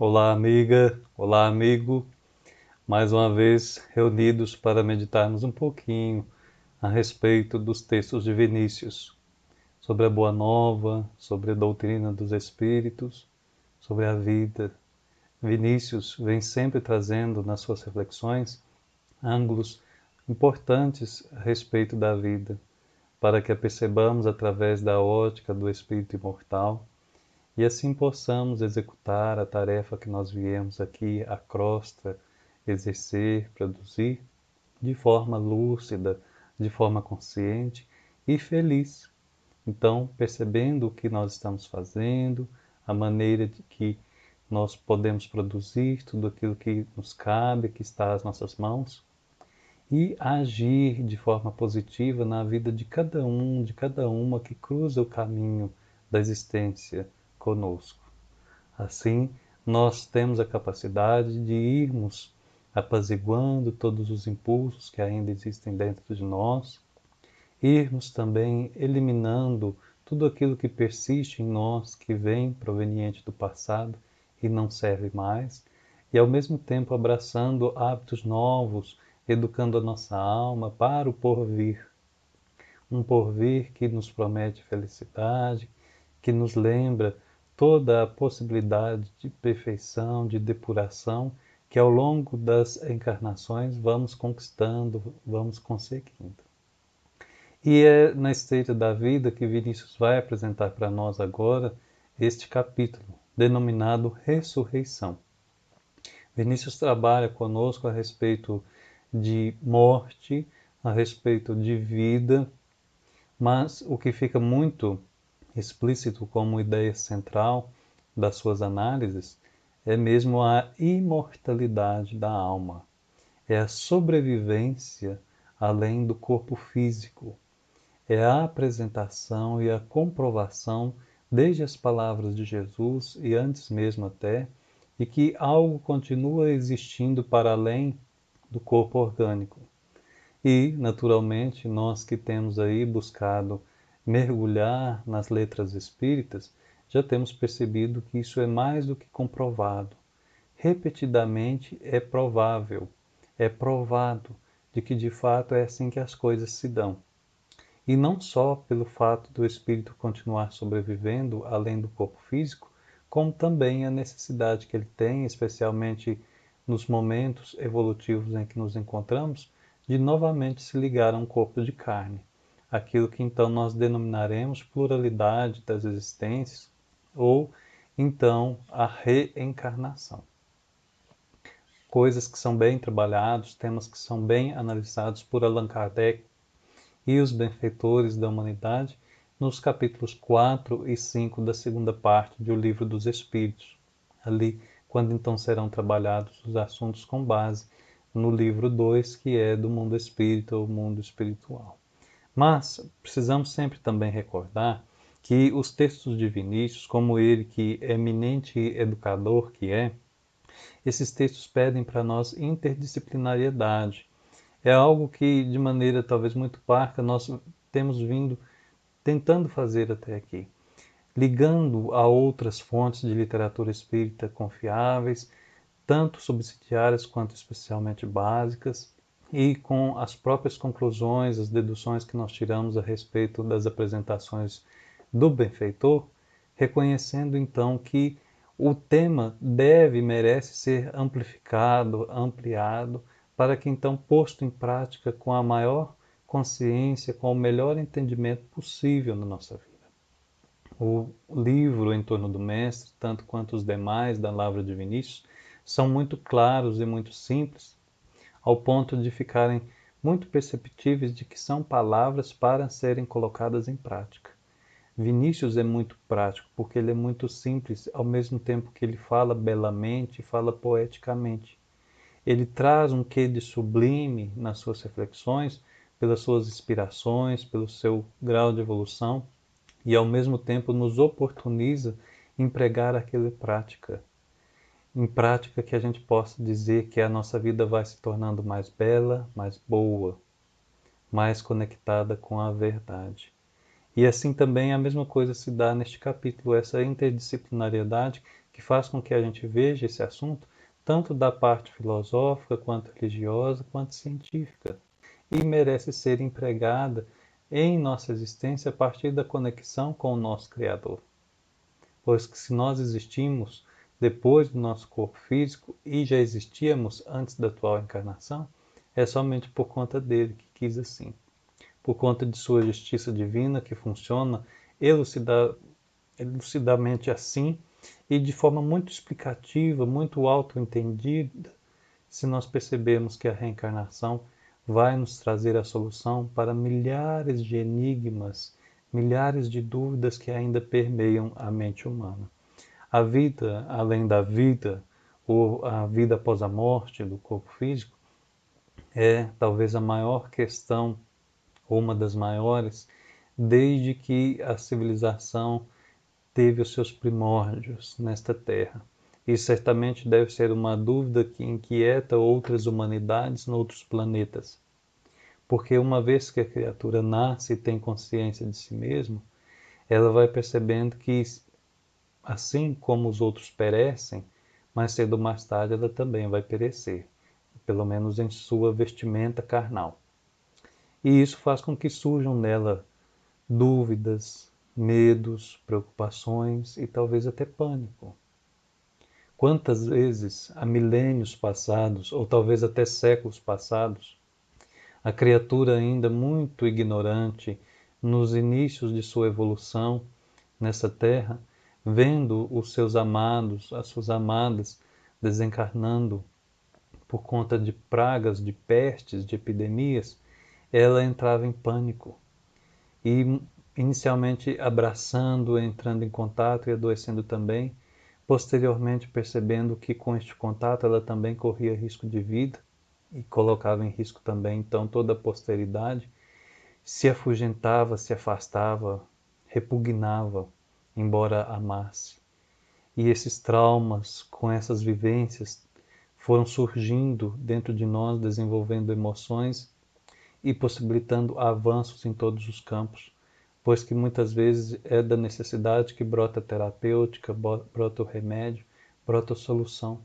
Olá, amiga. Olá, amigo. Mais uma vez reunidos para meditarmos um pouquinho a respeito dos textos de Vinícius, sobre a Boa Nova, sobre a doutrina dos Espíritos, sobre a vida. Vinícius vem sempre trazendo nas suas reflexões ângulos importantes a respeito da vida, para que a percebamos através da ótica do Espírito imortal e assim possamos executar a tarefa que nós viemos aqui à crosta exercer, produzir, de forma lúcida, de forma consciente e feliz. Então, percebendo o que nós estamos fazendo, a maneira de que nós podemos produzir tudo aquilo que nos cabe, que está às nossas mãos, e agir de forma positiva na vida de cada um, de cada uma que cruza o caminho da existência conosco. Assim, nós temos a capacidade de irmos apaziguando todos os impulsos que ainda existem dentro de nós, irmos também eliminando tudo aquilo que persiste em nós, que vem proveniente do passado e não serve mais, e ao mesmo tempo abraçando hábitos novos, educando a nossa alma para o porvir. Um porvir que nos promete felicidade, que nos lembra toda a possibilidade de perfeição, de depuração, que ao longo das encarnações vamos conquistando, vamos conseguindo. E é na esteira da vida que Vinícius vai apresentar para nós agora este capítulo, denominado Ressurreição. Vinícius trabalha conosco a respeito de morte, a respeito de vida, mas o que fica muito explícito como ideia central das suas análises é mesmo a imortalidade da alma. É a sobrevivência além do corpo físico. É a apresentação e a comprovação, desde as palavras de Jesus e antes mesmo até, de que algo continua existindo para além do corpo orgânico. E, naturalmente, nós que temos aí buscado mergulhar nas letras espíritas, já temos percebido que isso é mais do que comprovado. Repetidamente é provável, é provado de que de fato é assim que as coisas se dão. E não só pelo fato do espírito continuar sobrevivendo além do corpo físico, como também a necessidade que ele tem, especialmente nos momentos evolutivos em que nos encontramos, de novamente se ligar a um corpo de carne, aquilo que então nós denominaremos pluralidade das existências, ou então a reencarnação. Coisas que são bem trabalhados, temas que são bem analisados por Allan Kardec e os benfeitores da humanidade nos capítulos 4 e 5 da segunda parte do Livro dos Espíritos, ali quando então serão trabalhados os assuntos com base no livro 2, que é do mundo espírita ou mundo espiritual. Mas precisamos sempre também recordar que os textos de Vinícius, como ele que é eminente educador que é, esses textos pedem para nós interdisciplinariedade. É algo que, de maneira talvez muito parca, nós temos vindo tentando fazer até aqui, ligando a outras fontes de literatura espírita confiáveis, tanto subsidiárias quanto especialmente básicas, e com as próprias conclusões, as deduções que nós tiramos a respeito das apresentações do benfeitor, reconhecendo então que o tema deve e merece ser amplificado, ampliado, para que então posto em prática com a maior consciência, com o melhor entendimento possível na nossa vida. O livro Em Torno do Mestre, tanto quanto os demais da Lavra de Vinícius, são muito claros e muito simples, ao ponto de ficarem muito perceptíveis de que são palavras para serem colocadas em prática. Vinícius é muito prático, porque ele é muito simples, ao mesmo tempo que ele fala belamente e fala poeticamente. Ele traz um quê de sublime nas suas reflexões, pelas suas inspirações, pelo seu grau de evolução, e ao mesmo tempo nos oportuniza empregar aquela prática. Em prática que a gente possa dizer que a nossa vida vai se tornando mais bela, mais boa, mais conectada com a verdade. E assim também a mesma coisa se dá neste capítulo, essa interdisciplinariedade que faz com que a gente veja esse assunto tanto da parte filosófica, quanto religiosa, quanto científica, e merece ser empregada em nossa existência a partir da conexão com o nosso Criador. Pois que se nós existimos depois do nosso corpo físico e já existíamos antes da atual encarnação, é somente por conta dele que quis assim. Por conta de sua justiça divina que funciona elucidamente assim e de forma muito explicativa, muito auto-entendida, se nós percebermos que a reencarnação vai nos trazer a solução para milhares de enigmas, milhares de dúvidas que ainda permeiam a mente humana. A vida além da vida, ou a vida após a morte do corpo físico, é talvez a maior questão, ou uma das maiores, desde que a civilização teve os seus primórdios nesta terra. E certamente deve ser uma dúvida que inquieta outras humanidades noutros planetas. Porque uma vez que a criatura nasce e tem consciência de si mesma, ela vai percebendo que, assim como os outros perecem, mais cedo ou mais tarde ela também vai perecer, pelo menos em sua vestimenta carnal. E isso faz com que surjam nela dúvidas, medos, preocupações e talvez até pânico. Quantas vezes, há milênios passados, ou talvez até séculos passados, a criatura ainda muito ignorante, nos inícios de sua evolução nessa terra, vendo os seus amados, as suas amadas desencarnando por conta de pragas, de pestes, de epidemias, ela entrava em pânico e inicialmente abraçando, entrando em contato e adoecendo também, posteriormente percebendo que com este contato ela também corria risco de vida e colocava em risco também então toda a posteridade, se afugentava, se afastava, repugnava, embora amasse. E esses traumas, com essas vivências, foram surgindo dentro de nós, desenvolvendo emoções e possibilitando avanços em todos os campos, pois que muitas vezes é da necessidade que brota a terapêutica, brota o remédio, brota a solução,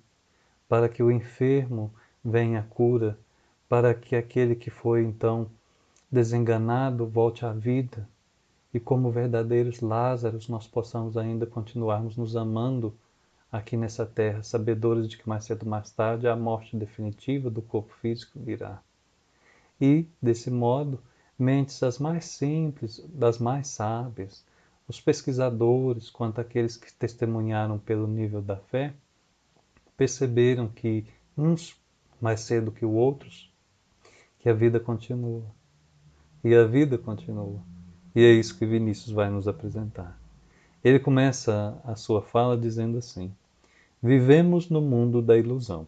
para que o enfermo venha a cura, para que aquele que foi então desenganado volte à vida, e como verdadeiros Lázaros nós possamos ainda continuarmos nos amando aqui nessa terra, sabedores de que mais cedo ou mais tarde a morte definitiva do corpo físico virá. E, desse modo, mentes as mais simples, das mais sábias, os pesquisadores, quanto aqueles que testemunharam pelo nível da fé, perceberam que uns mais cedo que os outros, que a vida continua. E a vida continua. E é isso que Vinícius vai nos apresentar. Ele começa a sua fala dizendo assim: vivemos no mundo da ilusão.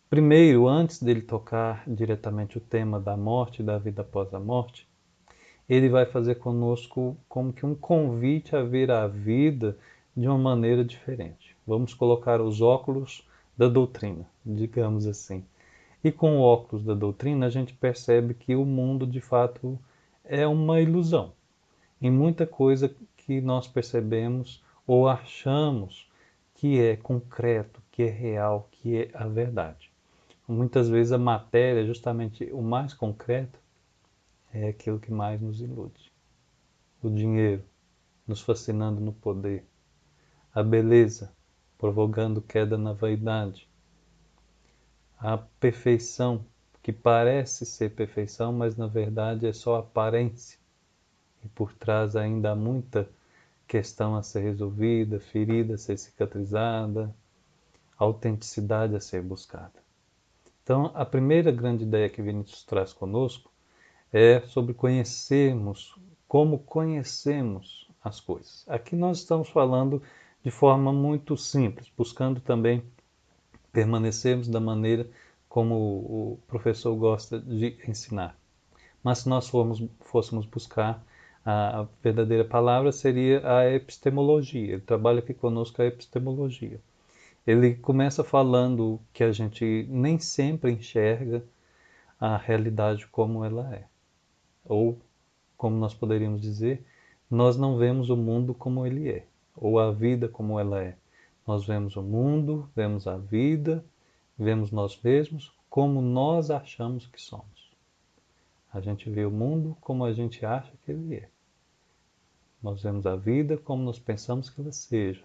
Primeiro, antes dele tocar diretamente o tema da morte e da vida após a morte, ele vai fazer conosco como que um convite a ver a vida de uma maneira diferente. Vamos colocar os óculos da doutrina, digamos assim. E com o óculos da doutrina, a gente percebe que o mundo, de fato, é uma ilusão. Em muita coisa que nós percebemos ou achamos que é concreto, que é real, que é a verdade. Muitas vezes a matéria, justamente o mais concreto, é aquilo que mais nos ilude. O dinheiro, nos fascinando no poder. A beleza, provocando queda na vaidade. A perfeição, que parece ser perfeição, mas na verdade é só aparência. E por trás ainda há muita questão a ser resolvida, ferida a ser cicatrizada, autenticidade a ser buscada. Então, a primeira grande ideia que Vinícius traz conosco é sobre conhecermos, como conhecemos as coisas. Aqui nós estamos falando de forma muito simples, buscando também permanecermos da maneira como o professor gosta de ensinar. Mas se nós fôssemos buscar a verdadeira palavra, seria a epistemologia. Ele trabalha aqui conosco a epistemologia. Ele começa falando que a gente nem sempre enxerga a realidade como ela é. Ou, como nós poderíamos dizer, nós não vemos o mundo como ele é, ou a vida como ela é. Nós vemos o mundo, vemos a vida, vemos nós mesmos como nós achamos que somos. A gente vê o mundo como a gente acha que ele é. Nós vemos a vida como nós pensamos que ela seja.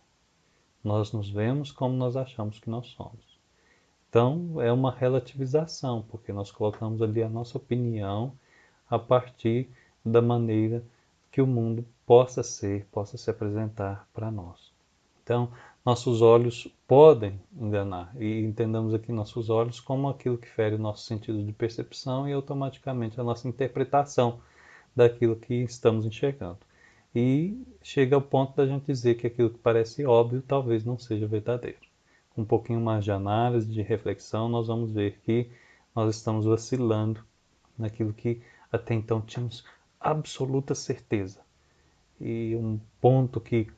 Nós nos vemos como nós achamos que nós somos. Então, é uma relativização, porque nós colocamos ali a nossa opinião a partir da maneira que o mundo possa ser, possa se apresentar para nós. Então, nossos olhos podem enganar, e entendamos aqui nossos olhos como aquilo que fere o nosso sentido de percepção e automaticamente a nossa interpretação daquilo que estamos enxergando. E chega ao ponto da gente dizer que aquilo que parece óbvio talvez não seja verdadeiro. Com um pouquinho mais de análise, de reflexão, nós vamos ver que nós estamos vacilando naquilo que até então tínhamos absoluta certeza. E um ponto que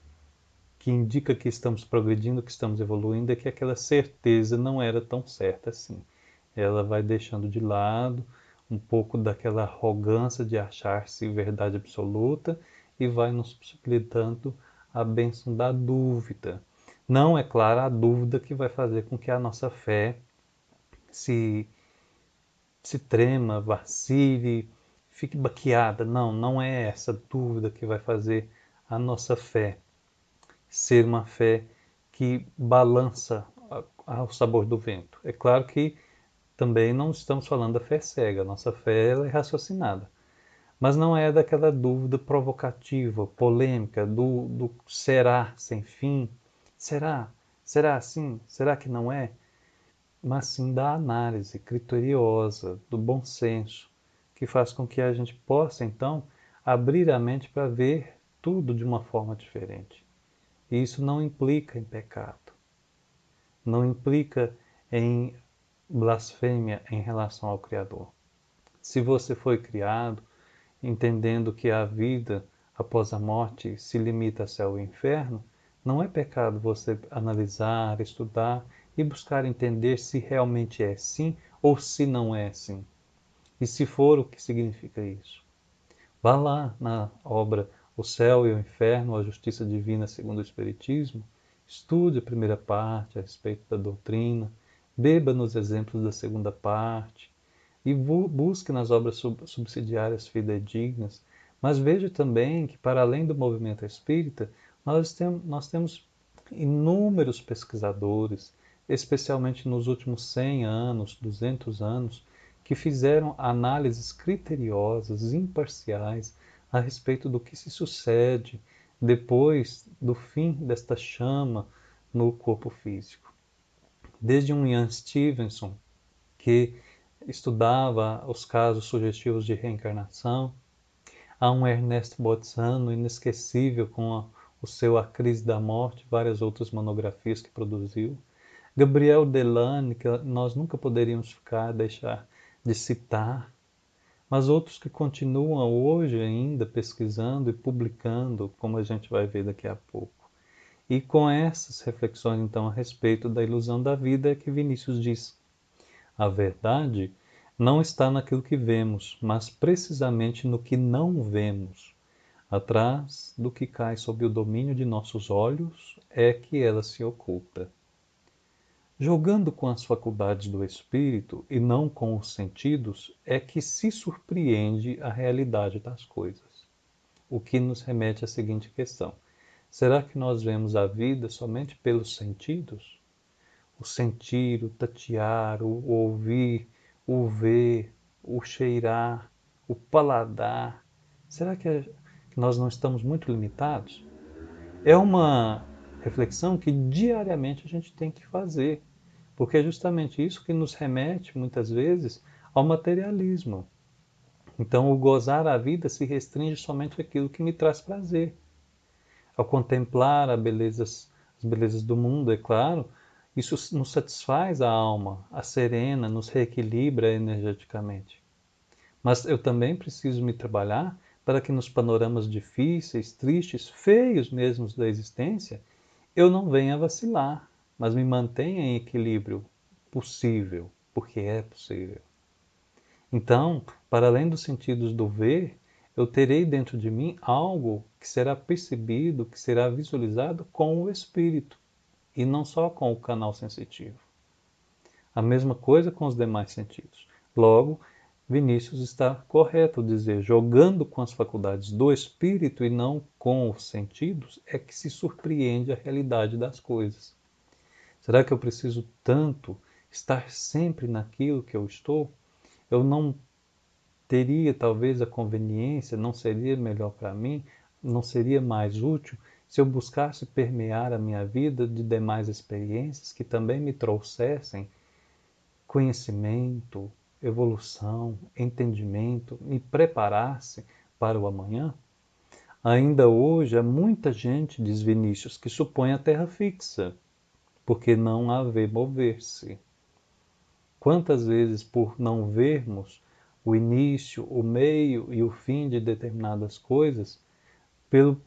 indica que estamos progredindo, que estamos evoluindo, é que aquela certeza não era tão certa assim. Ela vai deixando de lado um pouco daquela arrogância de achar-se verdade absoluta e vai nos possibilitando a bênção da dúvida. Não é claro a dúvida que vai fazer com que a nossa fé se, se trema, vacile, fique baqueada. Não, não é essa dúvida que vai fazer a nossa fé ser uma fé que balança ao sabor do vento. É claro que também não estamos falando da fé cega, a nossa fé ela é raciocinada. Mas não é daquela dúvida provocativa, polêmica, do será sem fim. Será? Será assim? Será que não é? Mas sim da análise criteriosa, do bom senso, que faz com que a gente possa, então, abrir a mente para ver tudo de uma forma diferente. E isso não implica em pecado, não implica em blasfêmia em relação ao Criador. Se você foi criado entendendo que a vida após a morte se limita a céu e inferno, não é pecado você analisar, estudar e buscar entender se realmente é assim ou se não é assim. E se for, o que significa isso? Vá lá na obra O Céu e o Inferno, a Justiça Divina segundo o Espiritismo, estude a primeira parte a respeito da doutrina, beba nos exemplos da segunda parte e busque nas obras subsidiárias fidedignas, mas veja também que, para além do movimento espírita, nós temos inúmeros pesquisadores, especialmente nos últimos 100 anos, 200 anos, que fizeram análises criteriosas, imparciais, a respeito do que se sucede depois do fim desta chama no corpo físico. Desde um Ian Stevenson, que estudava os casos sugestivos de reencarnação, a um Ernest Bozzano, inesquecível com o seu A Crise da Morte, várias outras monografias que produziu, Gabriel Delane, que nós nunca poderíamos deixar de citar, mas outros que continuam hoje ainda pesquisando e publicando, como a gente vai ver daqui a pouco. E com essas reflexões, então, a respeito da ilusão da vida, é que Vinícius diz: a verdade não está naquilo que vemos, mas precisamente no que não vemos. Atrás do que cai sob o domínio de nossos olhos é que ela se oculta. Jogando com as faculdades do espírito e não com os sentidos, é que se surpreende a realidade das coisas. O que nos remete à seguinte questão: será que nós vemos a vida somente pelos sentidos? O sentir, o tatear, o ouvir, o ver, o cheirar, o paladar. Será que nós não estamos muito limitados? É uma reflexão que diariamente a gente tem que fazer, porque é justamente isso que nos remete, muitas vezes, ao materialismo. Então, o gozar a vida se restringe somente àquilo que me traz prazer. Ao contemplar as belezas do mundo, é claro, isso nos satisfaz a alma, a serena, nos reequilibra energeticamente. Mas eu também preciso me trabalhar para que nos panoramas difíceis, tristes, feios mesmo da existência, eu não venha vacilar, mas me mantenha em equilíbrio possível, porque é possível. Então, para além dos sentidos do ver, eu terei dentro de mim algo que será percebido, que será visualizado com o espírito. e não só com o canal sensitivo. A mesma coisa com os demais sentidos. Logo, Vinícius está correto ao dizer, jogando com as faculdades do espírito e não com os sentidos, é que se surpreende a realidade das coisas. Será que eu preciso tanto estar sempre naquilo que eu estou? Eu não teria talvez a conveniência, não seria melhor para mim, não seria mais útil se eu buscasse permear a minha vida de demais experiências que também me trouxessem conhecimento, evolução, entendimento, me preparasse para o amanhã? Ainda hoje há muita gente, diz Vinícius, que supõe a terra fixa, porque não a vê mover-se. Quantas vezes, por não vermos o início, o meio e o fim de determinadas coisas, pelo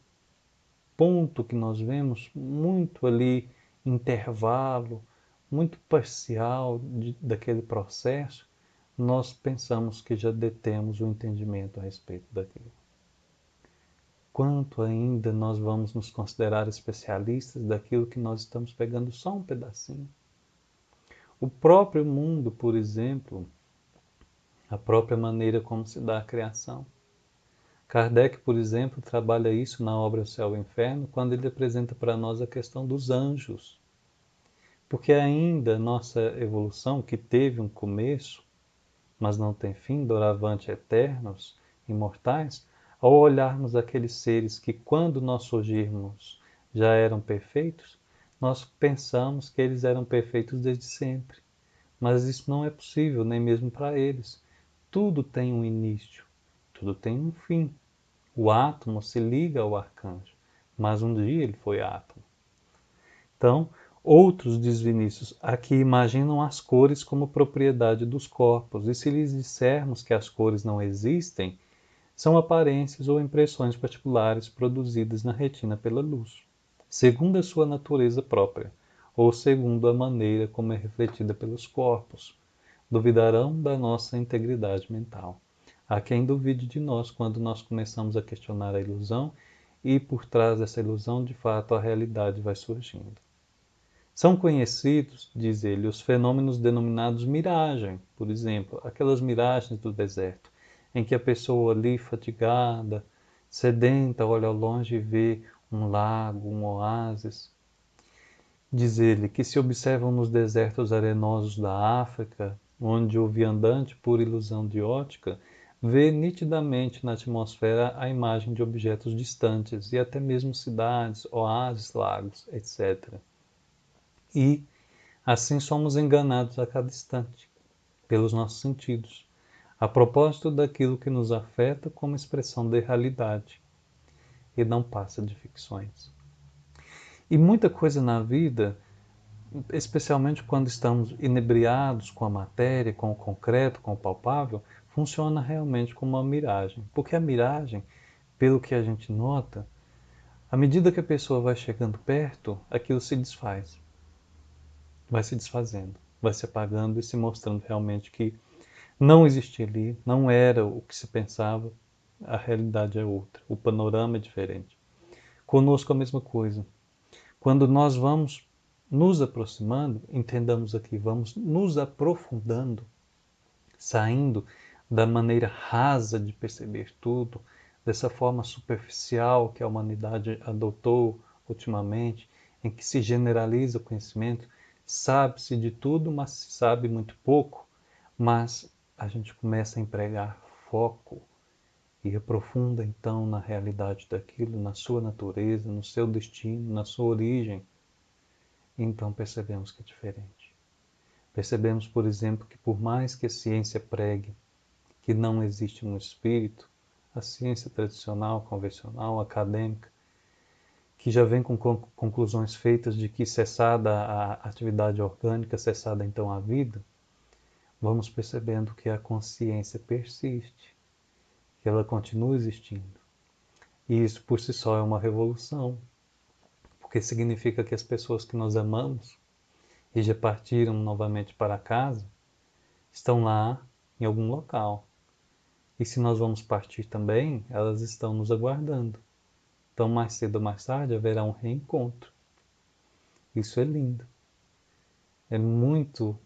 ponto que nós vemos muito ali, intervalo, muito parcial daquele processo, nós pensamos que já detemos o entendimento a respeito daquilo. Quanto ainda nós vamos nos considerar especialistas daquilo que nós estamos pegando só um pedacinho? O próprio mundo, por exemplo, a própria maneira como se dá a criação. Kardec, por exemplo, trabalha isso na obra O Céu e o Inferno, quando ele apresenta para nós a questão dos anjos. Porque ainda a nossa evolução, que teve um começo, mas não tem fim, doravante eternos, imortais, ao olharmos aqueles seres que, quando nós surgirmos, já eram perfeitos, nós pensamos que eles eram perfeitos desde sempre. Mas isso não é possível, nem mesmo para eles. Tudo tem um início, tudo tem um fim. O átomo se liga ao arcanjo, mas um dia ele foi átomo. Então, outros, diz Vinícius, aqui imaginam as cores como propriedade dos corpos, e se lhes dissermos que as cores não existem, são aparências ou impressões particulares produzidas na retina pela luz, segundo a sua natureza própria, ou segundo a maneira como é refletida pelos corpos. Duvidarão da nossa integridade mental. Há quem duvide de nós quando nós começamos a questionar a ilusão e por trás dessa ilusão, de fato, a realidade vai surgindo. São conhecidos, diz ele, os fenômenos denominados miragem, por exemplo, aquelas miragens do deserto, em que a pessoa ali fatigada, sedenta, olha ao longe e vê um lago, um oásis. Diz ele que se observam nos desertos arenosos da África, onde o viandante, por ilusão de ótica, vê nitidamente na atmosfera a imagem de objetos distantes e até mesmo cidades, oásis, lagos, etc. E assim somos enganados a cada instante pelos nossos sentidos, a propósito daquilo que nos afeta como expressão da realidade, e não passa de ficções. E muita coisa na vida, especialmente quando estamos inebriados com a matéria, com o concreto, com o palpável, funciona realmente como uma miragem. Porque a miragem, pelo que a gente nota, à medida que a pessoa vai chegando perto, aquilo se desfaz. Vai se desfazendo, vai se apagando e se mostrando realmente que não existia ali, não era o que se pensava, a realidade é outra, o panorama é diferente. Conosco a mesma coisa. Quando nós vamos nos aproximando, entendamos aqui, vamos nos aprofundando, saindo da maneira rasa de perceber tudo, dessa forma superficial que a humanidade adotou ultimamente, em que se generaliza o conhecimento, sabe-se de tudo, mas se sabe muito pouco, mas a gente começa a empregar foco e aprofunda então na realidade daquilo, na sua natureza, no seu destino, na sua origem. Então percebemos que é diferente. Percebemos, por exemplo, que por mais que a ciência pregue que não existe um espírito, a ciência tradicional, convencional, acadêmica, que já vem com conclusões feitas de que cessada a atividade orgânica, cessada então a vida, vamos percebendo que a consciência persiste, que ela continua existindo. E isso por si só é uma revolução, porque significa que as pessoas que nós amamos e já partiram novamente para casa, estão lá em algum local. E se nós vamos partir também, elas estão nos aguardando. Então, mais cedo ou mais tarde, haverá um reencontro. Isso é lindo, é muito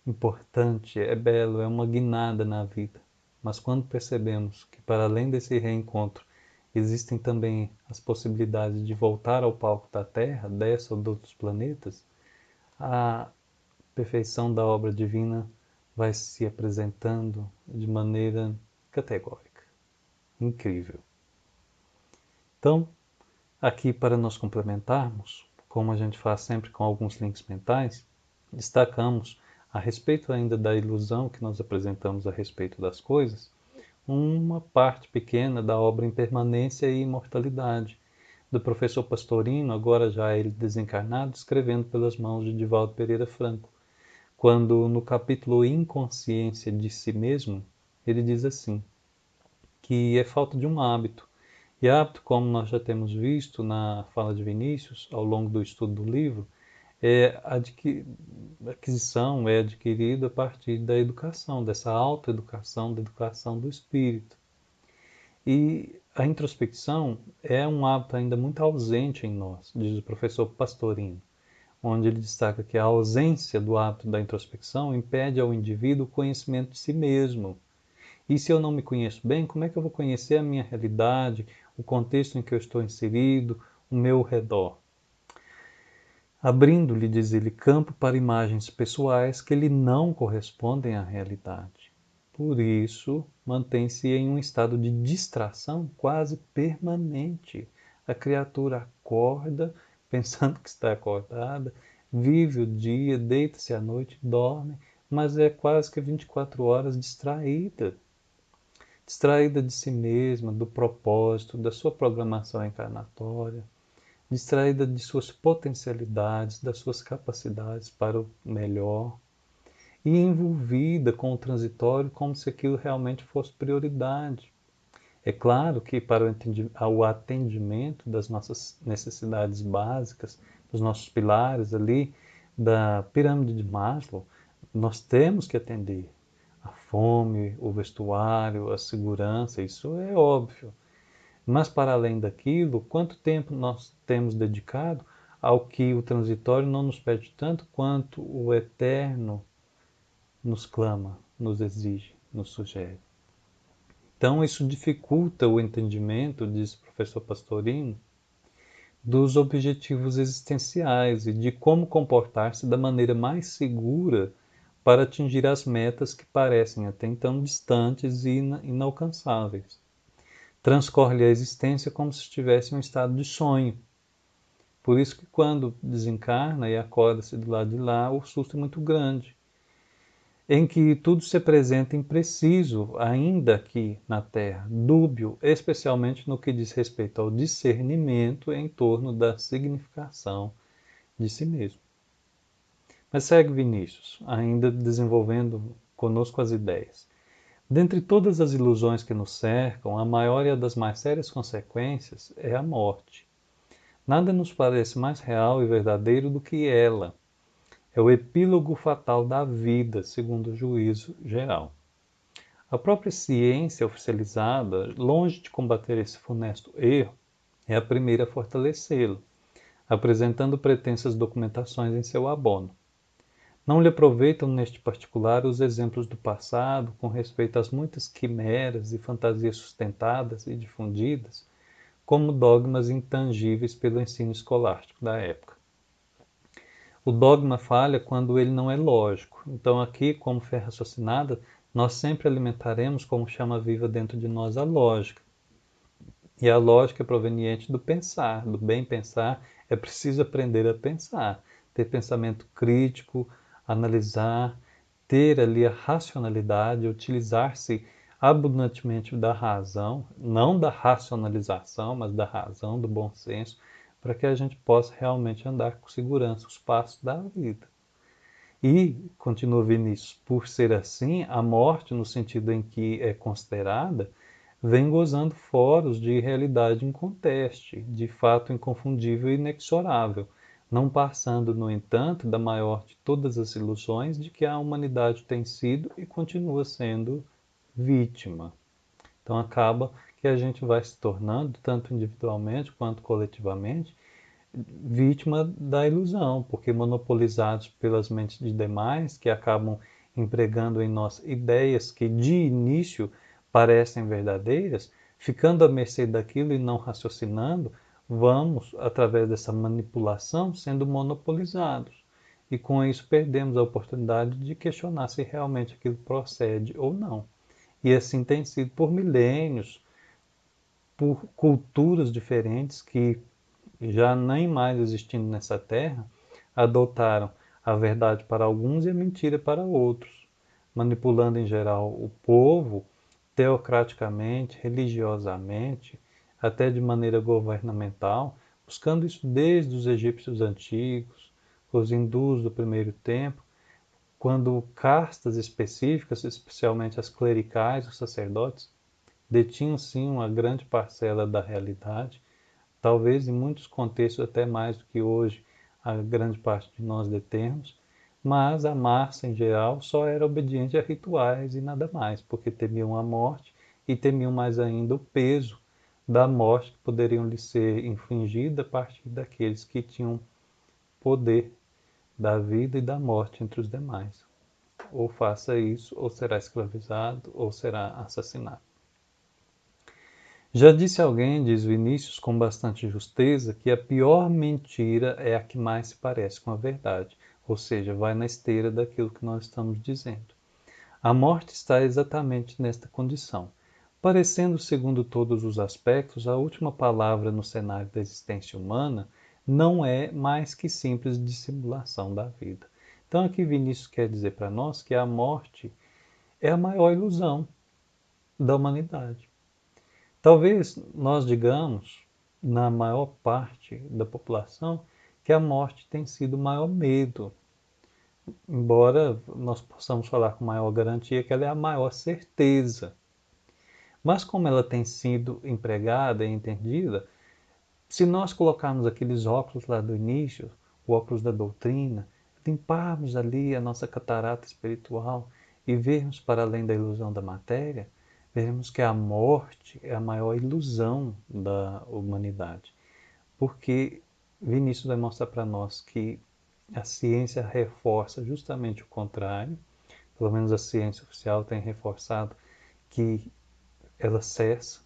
importante, é belo, é uma guinada na vida. Mas quando percebemos que para além desse reencontro existem também as possibilidades de voltar ao palco da Terra, dessa ou de outros planetas, a perfeição da obra divina vai se apresentando de maneira categórica. Incrível. Então, aqui para nós complementarmos, como a gente faz sempre com alguns links mentais, destacamos, a respeito ainda da ilusão que nós apresentamos a respeito das coisas, uma parte pequena da obra Impermanência e Imortalidade, do professor Pastorino, agora já ele desencarnado, escrevendo pelas mãos de Divaldo Pereira Franco, quando no capítulo Inconsciência de Si Mesmo, ele diz assim, que é falta de um hábito. E hábito, como nós já temos visto na fala de Vinícius, ao longo do estudo do livro, aquisição é adquirido a partir da educação, dessa autoeducação, da educação do espírito. E a introspecção é um hábito ainda muito ausente em nós, diz o professor Pastorino, onde ele destaca que a ausência do hábito da introspecção impede ao indivíduo o conhecimento de si mesmo. E se eu não me conheço bem, como é que eu vou conhecer a minha realidade, o contexto em que eu estou inserido, o meu redor? Abrindo-lhe, diz ele, campo para imagens pessoais que lhe não correspondem à realidade. Por isso, mantém-se em um estado de distração quase permanente. A criatura acorda, pensando que está acordada, vive o dia, deita-se à noite, dorme, mas é quase que 24 horas distraída. Distraída de si mesma, do propósito, da sua programação encarnatória, distraída de suas potencialidades, das suas capacidades para o melhor, e envolvida com o transitório como se aquilo realmente fosse prioridade. É claro que para o atendimento das nossas necessidades básicas, dos nossos pilares ali, da pirâmide de Maslow, nós temos que atender a fome, o vestuário, a segurança, isso é óbvio. Mas para além daquilo, quanto tempo nós temos dedicado ao que o transitório não nos pede tanto quanto o eterno nos clama, nos exige, nos sugere. Então isso dificulta o entendimento, diz o professor Pastorino, dos objetivos existenciais e de como comportar-se da maneira mais segura para atingir as metas que parecem até então distantes e inalcançáveis. Transcorre-lhe a existência como se estivesse em um estado de sonho. Por isso que quando desencarna e acorda-se do lado de lá, o susto é muito grande, em que tudo se apresenta impreciso, ainda aqui na Terra, dúbio, especialmente no que diz respeito ao discernimento em torno da significação de si mesmo. Mas segue Vinícius, ainda desenvolvendo conosco as ideias. Dentre todas as ilusões que nos cercam, a maior e a das mais sérias consequências é a morte. Nada nos parece mais real e verdadeiro do que ela. É o epílogo fatal da vida, segundo o juízo geral. A própria ciência oficializada, longe de combater esse funesto erro, é a primeira a fortalecê-lo, apresentando pretensas documentações em seu abono. Não lhe aproveitam neste particular os exemplos do passado com respeito às muitas quimeras e fantasias sustentadas e difundidas como dogmas intangíveis pelo ensino escolástico da época. O dogma falha quando ele não é lógico. Então aqui, como fé raciocinada, nós sempre alimentaremos como chama viva dentro de nós a lógica. E a lógica é proveniente do pensar, do bem pensar. É preciso aprender a pensar, ter pensamento crítico, analisar, ter ali a racionalidade, utilizar-se abundantemente da razão, não da racionalização, mas da razão, do bom senso, para que a gente possa realmente andar com segurança os passos da vida. E, continua Vinícius, por ser assim, a morte, no sentido em que é considerada, vem gozando foros de realidade inconteste, de fato inconfundível e inexorável, não passando, no entanto, da maior de todas as ilusões de que a humanidade tem sido e continua sendo vítima. Então acaba que a gente vai se tornando, tanto individualmente quanto coletivamente, vítima da ilusão, porque monopolizados pelas mentes de demais que acabam empregando em nós ideias que de início parecem verdadeiras, ficando à mercê daquilo e não raciocinando, vamos, através dessa manipulação, sendo monopolizados. E com isso perdemos a oportunidade de questionar se realmente aquilo procede ou não. E assim tem sido por milênios, por culturas diferentes que, já nem mais existindo nessa terra, adotaram a verdade para alguns e a mentira para outros, manipulando em geral o povo teocraticamente, religiosamente, até de maneira governamental, buscando isso desde os egípcios antigos, os hindus do primeiro tempo, quando castas específicas, especialmente as clericais, os sacerdotes, detinham sim uma grande parcela da realidade, talvez em muitos contextos até mais do que hoje a grande parte de nós detemos, mas a massa em geral só era obediente a rituais e nada mais, porque temiam a morte e temiam mais ainda o peso da morte que poderiam lhe ser infligida a partir daqueles que tinham poder da vida e da morte entre os demais. Ou faça isso, ou será escravizado, ou será assassinado. Já disse alguém, diz Vinícius com bastante justeza, que a pior mentira é a que mais se parece com a verdade, ou seja, vai na esteira daquilo que nós estamos dizendo. A morte está exatamente nesta condição, parecendo, segundo todos os aspectos, a última palavra no cenário da existência humana, não é mais que simples dissimulação da vida. Então aqui Vinícius quer dizer para nós que a morte é a maior ilusão da humanidade. Talvez nós digamos, na maior parte da população, que a morte tem sido o maior medo, embora nós possamos falar com maior garantia que ela é a maior certeza. Mas como ela tem sido empregada e entendida, se nós colocarmos aqueles óculos lá do início, o óculos da doutrina, limparmos ali a nossa catarata espiritual e vermos para além da ilusão da matéria, veremos que a morte é a maior ilusão da humanidade. Porque Vinícius vai mostrar para nós que a ciência reforça justamente o contrário, pelo menos a ciência oficial tem reforçado que ela cessa,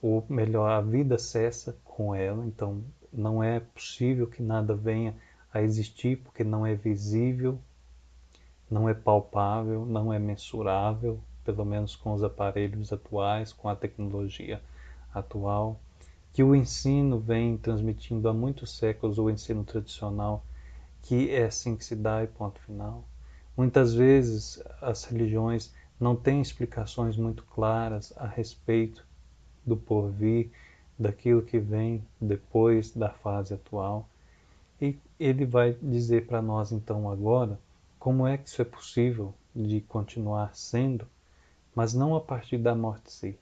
ou melhor, a vida cessa com ela, então não é possível que nada venha a existir porque não é visível, não é palpável, não é mensurável, pelo menos com os aparelhos atuais, com a tecnologia atual, que o ensino vem transmitindo há muitos séculos, o ensino tradicional, que é assim que se dá e ponto final. Muitas vezes as religiões não têm explicações muito claras a respeito do porvir, daquilo que vem depois da fase atual. E ele vai dizer para nós então agora como é que isso é possível de continuar sendo, mas não a partir da morte em si,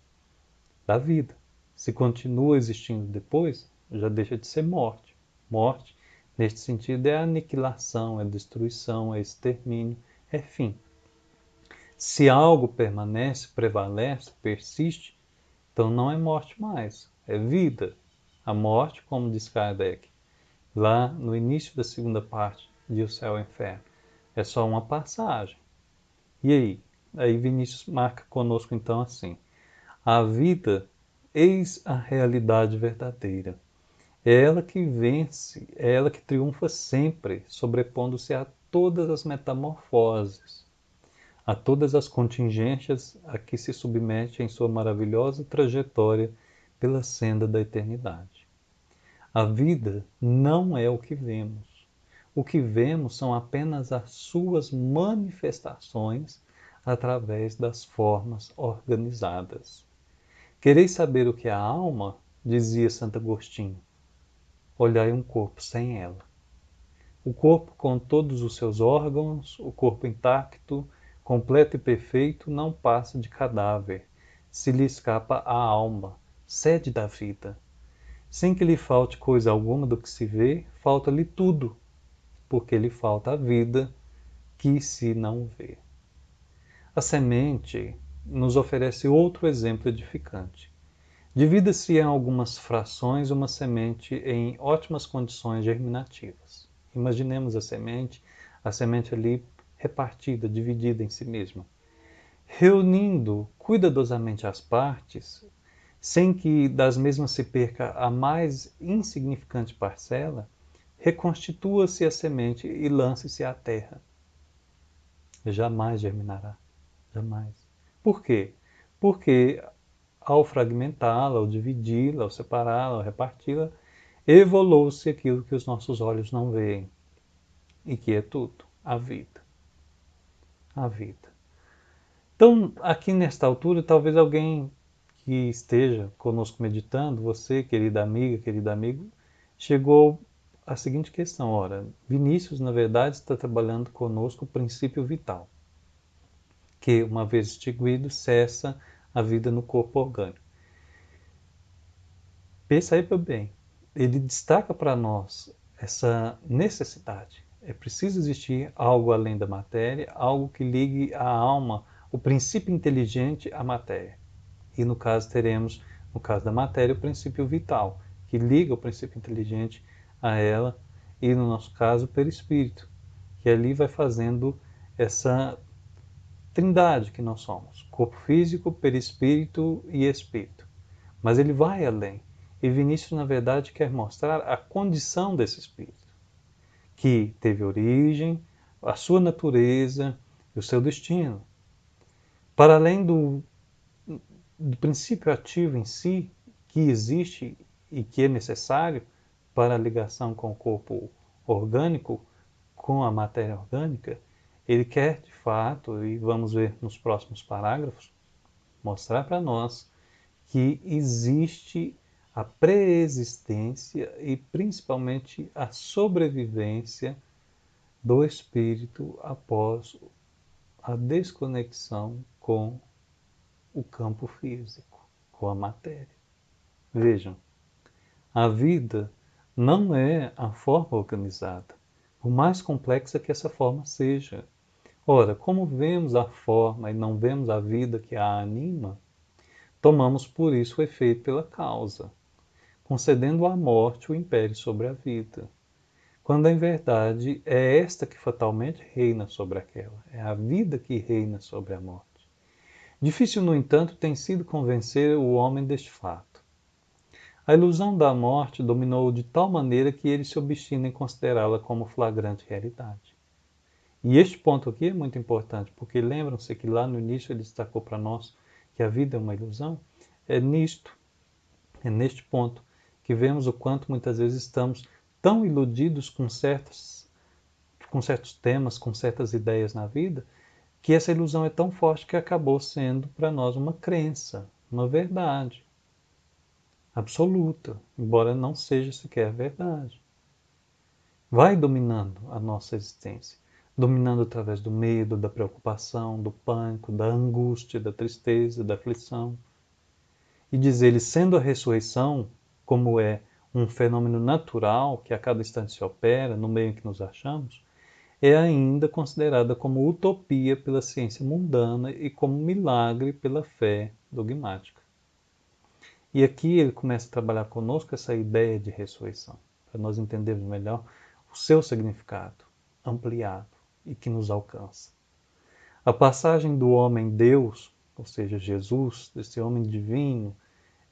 da vida. Se continua existindo depois, já deixa de ser morte. Morte, neste sentido, é aniquilação, é destruição, é extermínio, é fim. Se algo permanece, prevalece, persiste, então não é morte mais, é vida. A morte, como diz Kardec, lá no início da segunda parte de O Céu e o Inferno, é só uma passagem. E aí? Aí Vinícius marca conosco então assim: a vida, eis a realidade verdadeira. É ela que vence, é ela que triunfa sempre, sobrepondo-se a todas as metamorfoses, a todas as contingências a que se submete em sua maravilhosa trajetória pela senda da eternidade. A vida não é o que vemos. O que vemos são apenas as suas manifestações através das formas organizadas. Quereis saber o que é a alma? Dizia Santo Agostinho. Olhai um corpo sem ela. O corpo com todos os seus órgãos, o corpo intacto, completo e perfeito, não passa de cadáver. Se lhe escapa a alma, sede da vida. Sem que lhe falte coisa alguma do que se vê, falta-lhe tudo, porque lhe falta a vida que se não vê. A semente nos oferece outro exemplo edificante. Divida-se em algumas frações uma semente em ótimas condições germinativas. Imaginemos a semente ali repartida, dividida em si mesma. Reunindo cuidadosamente as partes, sem que das mesmas se perca a mais insignificante parcela, reconstitua-se a semente e lance-se à terra. Jamais germinará. Jamais. Por quê? Porque ao fragmentá-la, ao dividi-la, ao separá-la, ao reparti-la, evoluiu-se aquilo que os nossos olhos não veem, e que é tudo, a vida. A vida. Então, aqui nesta altura, talvez alguém que esteja conosco meditando, você, querida amiga, querido amigo, chegou à seguinte questão: ora, Vinícius, na verdade, está trabalhando conosco o princípio vital, que, uma vez extinguido, cessa a vida no corpo orgânico. Pensa aí bem, ele destaca para nós essa necessidade. É preciso existir algo além da matéria, algo que ligue a alma, o princípio inteligente à matéria. E no caso teremos, no caso da matéria, o princípio vital, que liga o princípio inteligente a ela, e no nosso caso, o perispírito, que ali vai fazendo essa trindade que nós somos: corpo físico, perispírito e espírito. Mas ele vai além. E Vinícius, na verdade, quer mostrar a condição desse espírito, que teve origem, a sua natureza e o seu destino. Para além do princípio ativo em si, que existe e que é necessário para a ligação com o corpo orgânico, com a matéria orgânica, ele quer de fato, e vamos ver nos próximos parágrafos, mostrar para nós que existe a preexistência e principalmente a sobrevivência do espírito após a desconexão com o campo físico, com a matéria. Vejam, a vida não é a forma organizada, por mais complexa que essa forma seja. Ora, como vemos a forma e não vemos a vida que a anima, tomamos por isso o efeito pela causa, concedendo à morte o império sobre a vida, quando em verdade é esta que fatalmente reina sobre aquela, é a vida que reina sobre a morte. Difícil, no entanto, tem sido convencer o homem deste fato. A ilusão da morte dominou-o de tal maneira que ele se obstina em considerá-la como flagrante realidade. E este ponto aqui é muito importante, porque lembram-se que lá no início ele destacou para nós que a vida é uma ilusão? É neste ponto, que vemos o quanto muitas vezes estamos tão iludidos com certos temas, com certas ideias na vida, que essa ilusão é tão forte que acabou sendo para nós uma crença, uma verdade absoluta, embora não seja sequer verdade. Vai dominando a nossa existência, dominando através do medo, da preocupação, do pânico, da angústia, da tristeza, da aflição. E diz ele, sendo a ressurreição, como é um fenômeno natural que a cada instante se opera no meio em que nos achamos, é ainda considerada como utopia pela ciência mundana e como milagre pela fé dogmática. E aqui ele começa a trabalhar conosco essa ideia de ressurreição, para nós entendermos melhor o seu significado ampliado e que nos alcança. A passagem do homem-Deus, ou seja, Jesus, desse homem divino,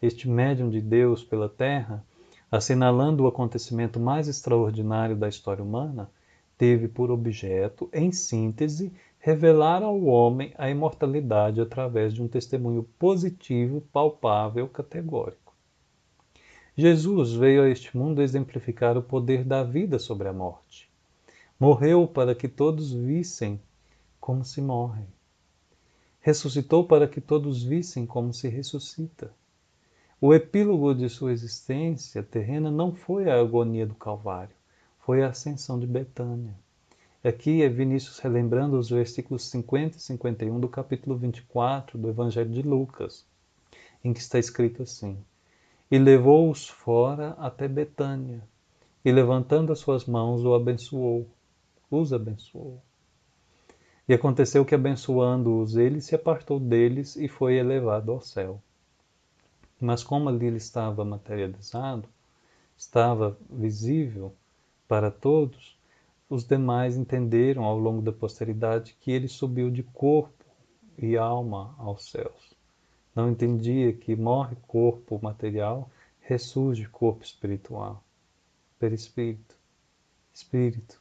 este médium de Deus pela terra, assinalando o acontecimento mais extraordinário da história humana, teve por objeto, em síntese, revelar ao homem a imortalidade através de um testemunho positivo, palpável, categórico. Jesus veio a este mundo exemplificar o poder da vida sobre a morte. Morreu para que todos vissem como se morre. Ressuscitou para que todos vissem como se ressuscita. O epílogo de sua existência terrena não foi a agonia do Calvário, foi a ascensão de Betânia. Aqui é Vinícius relembrando os versículos 50 e 51 do capítulo 24 do Evangelho de Lucas, em que está escrito assim: E levou-os fora até Betânia, e levantando as suas mãos os abençoou. E aconteceu que, abençoando-os, ele se apartou deles e foi elevado ao céu. Mas como ali ele estava materializado, estava visível para todos, os demais entenderam ao longo da posteridade que ele subiu de corpo e alma aos céus. Não entendia que morre corpo material, ressurge corpo espiritual. Perispírito, espírito,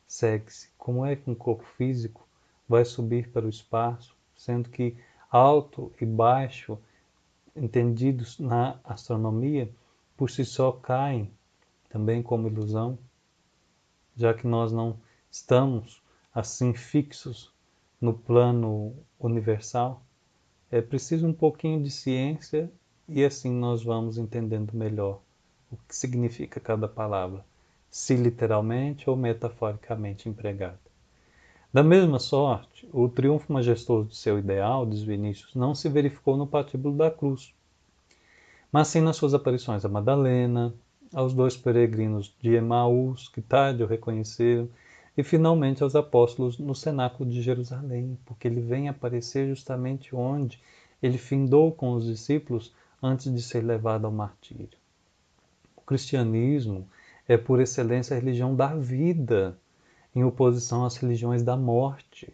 segue-se. Como é que um corpo físico vai subir para o espaço, sendo que alto e baixo, entendidos na astronomia, por si só caem também como ilusão, já que nós não estamos assim fixos no plano universal? É preciso um pouquinho de ciência e assim nós vamos entendendo melhor o que significa cada palavra, se literalmente ou metaforicamente empregada. Da mesma sorte, o triunfo majestoso de seu ideal, diz Vinícius, não se verificou no patíbulo da cruz, mas sim nas suas aparições a Madalena, aos dois peregrinos de Emaús, que tarde o reconheceram, e finalmente aos apóstolos no cenáculo de Jerusalém, porque ele vem aparecer justamente onde ele findou com os discípulos antes de ser levado ao martírio. O cristianismo é, por excelência, a religião da vida, em oposição às religiões da morte.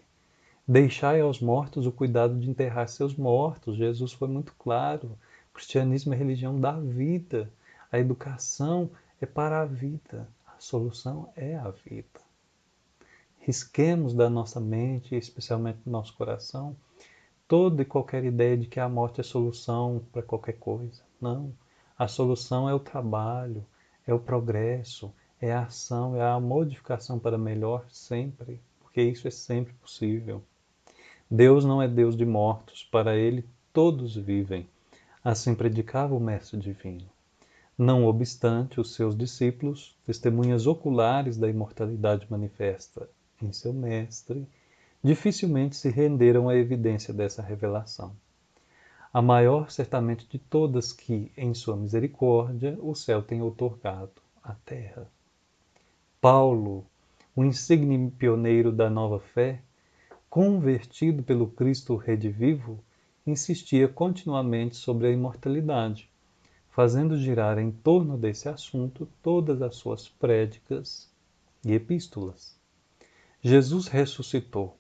Deixai aos mortos o cuidado de enterrar seus mortos. Jesus foi muito claro. O cristianismo é a religião da vida. A educação é para a vida. A solução é a vida. Risquemos da nossa mente, especialmente do nosso coração, toda e qualquer ideia de que a morte é solução para qualquer coisa. Não. A solução é o trabalho, é o progresso, é a ação, é a modificação para melhor sempre, porque isso é sempre possível. Deus não é Deus de mortos, para ele todos vivem. Assim predicava o Mestre Divino. Não obstante, os seus discípulos, testemunhas oculares da imortalidade manifesta em seu Mestre, dificilmente se renderam à evidência dessa revelação. A maior, certamente, de todas que, em sua misericórdia, o céu tem outorgado à terra. Paulo, o insigne pioneiro da nova fé, convertido pelo Cristo redivivo, insistia continuamente sobre a imortalidade, fazendo girar em torno desse assunto todas as suas prédicas e epístolas. Jesus ressuscitou.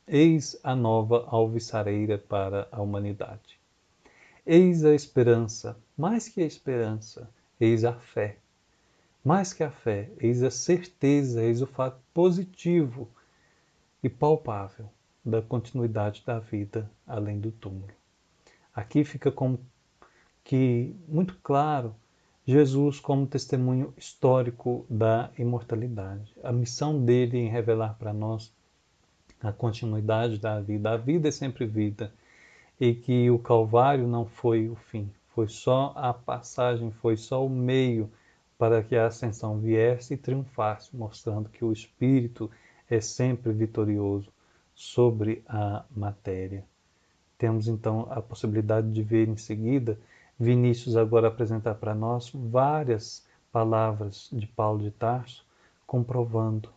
Eis a nova alvissareira para a humanidade. Eis a esperança, mais que a esperança, eis a fé. Mais que a fé, eis a certeza, eis o fato positivo e palpável da continuidade da vida além do túmulo. Aqui fica como que muito claro Jesus como testemunho histórico da imortalidade. A missão dele em revelar para nós a continuidade da vida. A vida é sempre vida e que o Calvário não foi o fim, foi só a passagem, foi só o meio para que a ascensão viesse e triunfasse, mostrando que o Espírito é sempre vitorioso sobre a matéria. Temos então a possibilidade de ver em seguida Vinícius agora apresentar para nós várias palavras de Paulo de Tarso, comprovando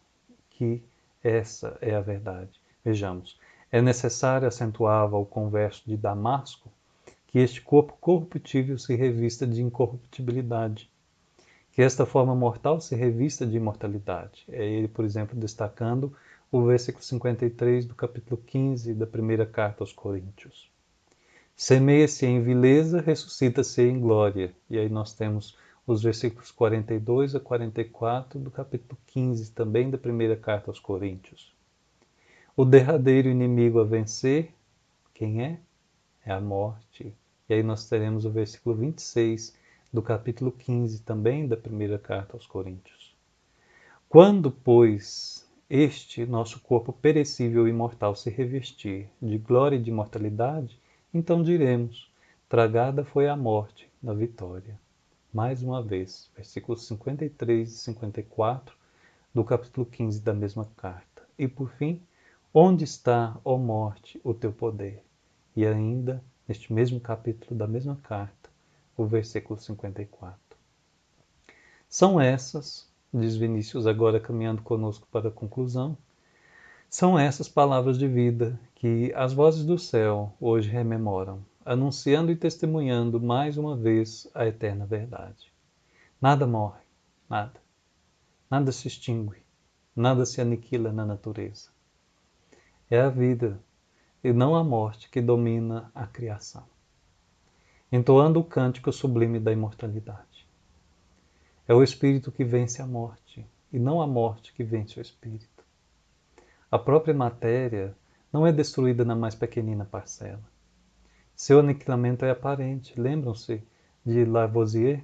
que essa é a verdade. Vejamos, é necessário, acentuava o converso de Damasco, que este corpo corruptível se revista de incorruptibilidade, que esta forma mortal se revista de imortalidade. É ele, por exemplo, destacando o versículo 53 do capítulo 15 da primeira carta aos Coríntios. Semeia-se em vileza, ressuscita-se em glória. E aí nós temos os versículos 42 a 44 do capítulo 15, também da primeira carta aos Coríntios. O derradeiro inimigo a vencer, quem é? É a morte. E aí nós teremos o versículo 26 do capítulo 15, também da primeira carta aos Coríntios. Quando, pois, este nosso corpo perecível e mortal se revestir de glória e de imortalidade, então diremos, tragada foi a morte na vitória. Mais uma vez, versículos 53 e 54 do capítulo 15 da mesma carta. E por fim, onde está, ó morte, o teu poder? E ainda, neste mesmo capítulo da mesma carta, o versículo 54. São essas, diz Vinícius agora caminhando conosco para a conclusão, são essas palavras de vida que as vozes do céu hoje rememoram. anunciando e testemunhando mais uma vez a eterna verdade. Nada morre, nada. Nada se extingue, nada se aniquila na natureza. É a vida e não a morte que domina a criação, entoando o cântico sublime da imortalidade. É o espírito que vence a morte, e não a morte que vence o espírito. A própria matéria não é destruída na mais pequenina parcela. Seu aniquilamento é aparente. Lembram-se de Lavoisier?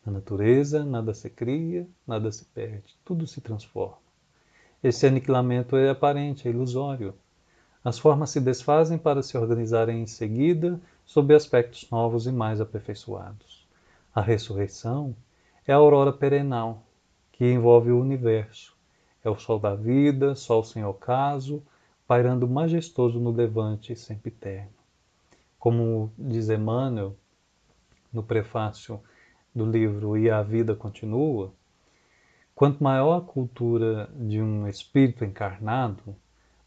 Na natureza, nada se cria, nada se perde, tudo se transforma. Esse aniquilamento é aparente, é ilusório. As formas se desfazem para se organizarem em seguida sob aspectos novos e mais aperfeiçoados. A ressurreição é a aurora perenal que envolve o universo. É o sol da vida, sol sem ocaso, pairando majestoso no levante sempiterno. Como diz Emmanuel no prefácio do livro E a Vida Continua, quanto maior a cultura de um espírito encarnado,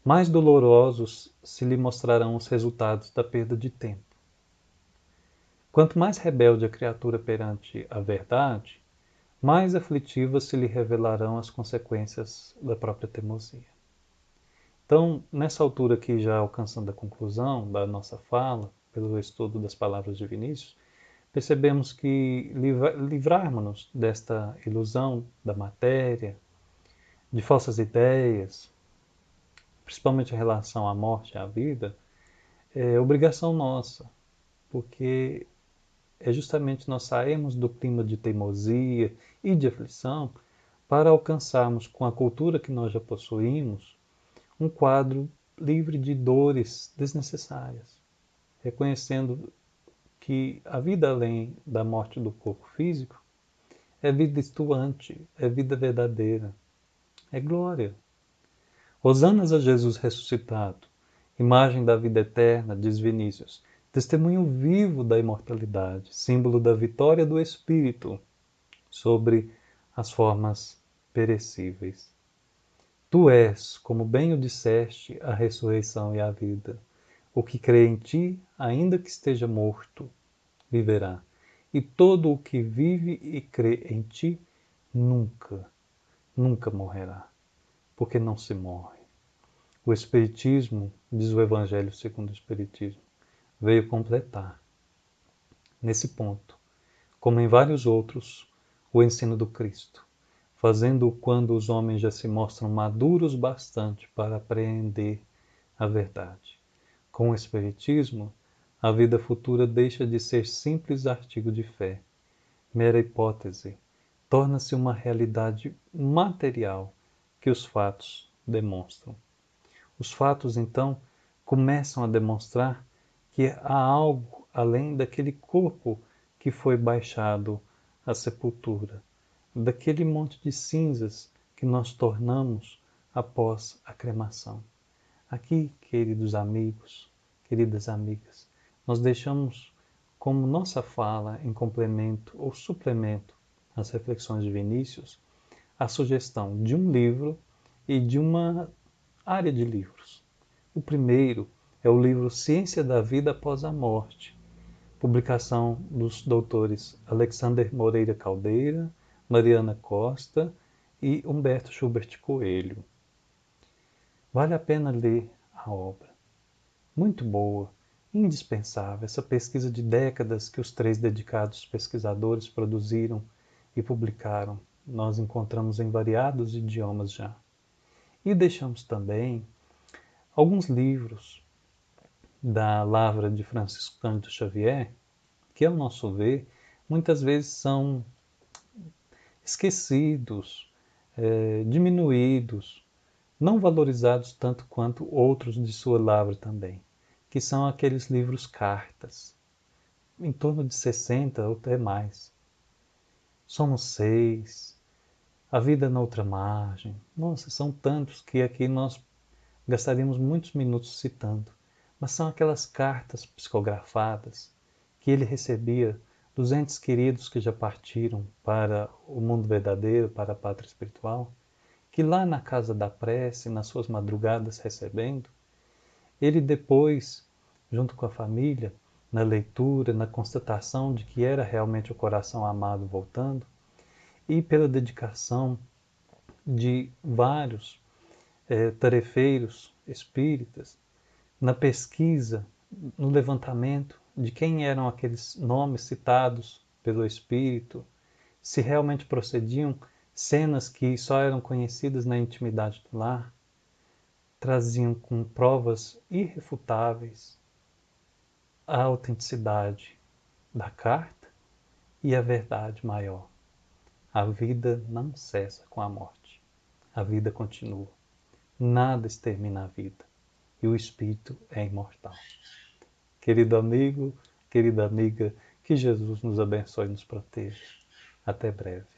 mais dolorosos se lhe mostrarão os resultados da perda de tempo. Quanto mais rebelde a criatura perante a verdade, mais aflitivas se lhe revelarão as consequências da própria teimosia. Então, nessa altura aqui, já alcançando a conclusão da nossa fala, pelo estudo das palavras de Vinícius, percebemos que livrarmos-nos desta ilusão da matéria, de falsas ideias, principalmente em relação à morte e à vida, é obrigação nossa, porque é justamente nós sairmos do clima de teimosia e de aflição para alcançarmos, com a cultura que nós já possuímos, um quadro livre de dores desnecessárias, reconhecendo que a vida além da morte do corpo físico é vida estuante, é vida verdadeira, é glória. Hosanas a Jesus ressuscitado, imagem da vida eterna, diz Vinícius, testemunho vivo da imortalidade, símbolo da vitória do Espírito sobre as formas perecíveis. Tu és, como bem o disseste, a ressurreição e a vida. O que crê em ti, ainda que esteja morto, viverá. E todo o que vive e crê em ti, nunca, nunca morrerá, porque não se morre. O Espiritismo, diz o Evangelho segundo o Espiritismo, veio completar, nesse ponto, como em vários outros, o ensino do Cristo, fazendo-o quando os homens já se mostram maduros bastante para apreender a verdade. Com o Espiritismo, a vida futura deixa de ser simples artigo de fé, mera hipótese, torna-se uma realidade material que os fatos demonstram. Os fatos, então, começam a demonstrar que há algo além daquele corpo que foi baixado à sepultura, daquele monte de cinzas que nós tornamos após a cremação. Aqui, queridos amigos, queridas amigas, nós deixamos como nossa fala em complemento ou suplemento às reflexões de Vinícius, a sugestão de um livro e de uma área de livros. O primeiro é o livro Ciência da Vida Após a Morte, publicação dos doutores Alexander Moreira Caldeira, Mariana Costa e Humberto Schubert Coelho. Vale a pena ler a obra. Muito boa, indispensável, essa pesquisa de décadas que os três dedicados pesquisadores produziram e publicaram, nós encontramos em variados idiomas já. E deixamos também alguns livros da Lavra de Francisco Cândido Xavier, que, ao nosso ver, muitas vezes são esquecidos, diminuídos, não valorizados tanto quanto outros de sua lavra também, que são aqueles livros cartas, em torno de 60 ou até mais. Somos seis, a vida na outra margem. Nossa, são tantos que aqui nós gastaríamos muitos minutos citando, mas são aquelas cartas psicografadas que ele recebia dos entes queridos que já partiram para o mundo verdadeiro, para a pátria espiritual, que lá na casa da prece, nas suas madrugadas recebendo, ele depois, junto com a família, na leitura, na constatação de que era realmente o coração amado voltando, e pela dedicação de vários tarefeiros espíritas na pesquisa, no levantamento de quem eram aqueles nomes citados pelo Espírito, se realmente procediam cenas que só eram conhecidas na intimidade do lar, traziam com provas irrefutáveis a autenticidade da carta e a verdade maior. A vida não cessa com a morte. A vida continua. Nada extermina a vida. E o espírito é imortal. Querido amigo, querida amiga, que Jesus nos abençoe e nos proteja. Até breve.